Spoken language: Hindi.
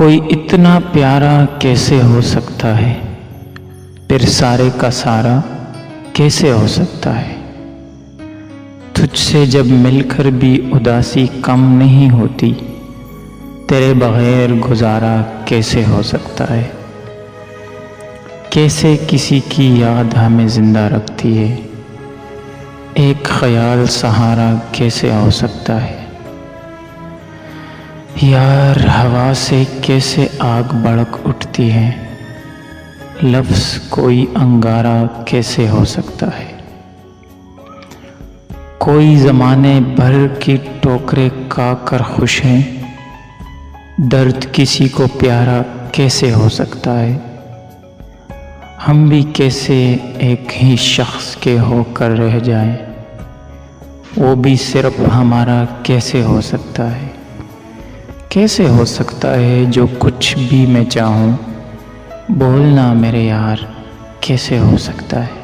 कोई इतना प्यारा कैसे हो सकता है, फिर सारे का सारा कैसे हो सकता है। तुझसे जब मिलकर भी उदासी कम नहीं होती, तेरे बगैर गुजारा कैसे हो सकता है। कैसे किसी की याद हमें जिंदा रखती है, एक ख्याल सहारा कैसे हो सकता है। यार हवा से कैसे आग भड़क उठती है, लफ्ज़ कोई अंगारा कैसे हो सकता है। कोई ज़माने भर की टोकरे खाकर खुश है, दर्द किसी को प्यारा कैसे हो सकता है। हम भी कैसे एक ही शख्स के होकर रह जाएं, वो भी सिर्फ हमारा कैसे हो सकता है। कैसे हो सकता है जो कुछ भी मैं चाहूँ, बोलना मेरे यार कैसे हो सकता है।